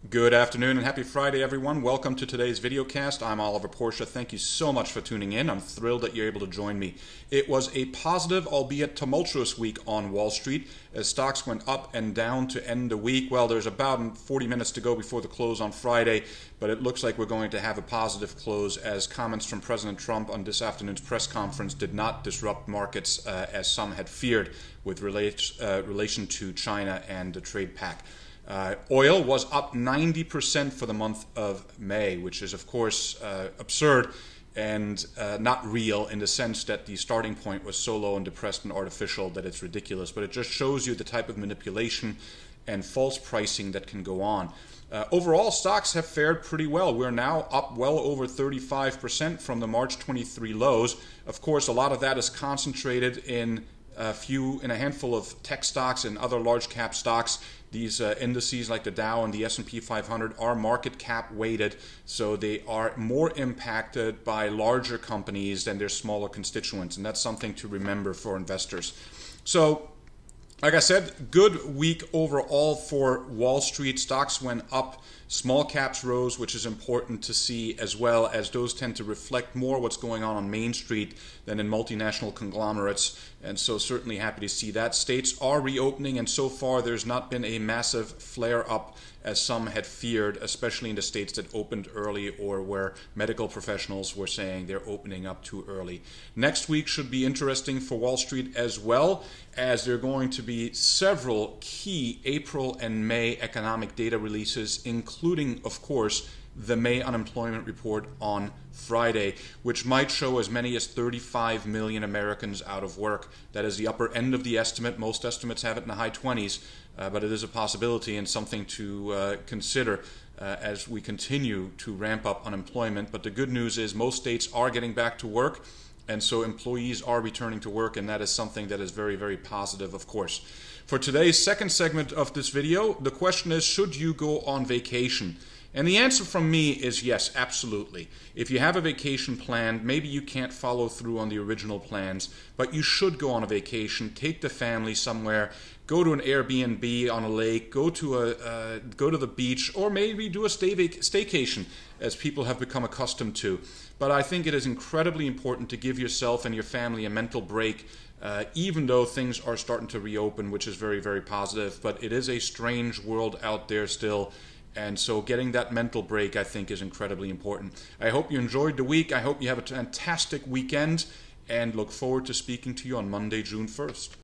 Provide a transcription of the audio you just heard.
Good afternoon and happy Friday, everyone. Welcome to today's videocast. I'm Oliver Porsche. Thank you so much for tuning in. I'm thrilled that you're able to join me. It was a positive, albeit tumultuous week on Wall Street as stocks went up and down to end the week. Well, there's about 40 minutes to go before the close on Friday, but it looks like we're going to have a positive close as comments from President Trump on this afternoon's press conference did not disrupt markets as some had feared with relation to China and the trade pact. Oil was up 90% for the month of May, which is, of course, absurd and not real in the sense that the starting point was so low and depressed and artificial that it's ridiculous. But it just shows you the type of manipulation and false pricing that can go on. Overall, stocks have fared pretty well. We're now up well over 35% from the March 23 lows. Of course, a lot of that is concentrated in a handful of tech stocks and other large cap stocks. These indices like the Dow and the S&P 500 are market cap weighted, so they are more impacted by larger companies than their smaller constituents, and that's something to remember for investors. So, like I said, good week overall for Wall Street. Stocks went up, small caps rose, which is important to see, as well as those tend to reflect more what's going on Main Street than in multinational conglomerates. And so certainly happy to see that. States are reopening, and so far there's not been a massive flare-up as some had feared, especially in the states that opened early or where medical professionals were saying they're opening up too early. Next week should be interesting for Wall Street as well, as there are going to be several key April and May economic data releases, including, of course, the May unemployment report on Friday, which might show as many as 35 million Americans out of work. That is the upper end of the estimate. Most estimates have it in the high 20s, but it is a possibility and something to consider as we continue to ramp up unemployment. But the good news is most states are getting back to work, and so employees are returning to work, and that is something that is very, very positive, of course. For today's second segment of this video, the question is, should you go on vacation? And the answer from me is yes, absolutely. If you have a vacation planned, maybe you can't follow through on the original plans, but you should go on a vacation, take the family somewhere, go to an Airbnb on a lake, go to the beach, or maybe do a staycation, as people have become accustomed to. But I think it is incredibly important to give yourself and your family a mental break, even though things are starting to reopen, which is very, very positive. But it is a strange world out there still. And so getting that mental break, I think, is incredibly important. I hope you enjoyed the week. I hope you have a fantastic weekend and look forward to speaking to you on Monday, June 1st.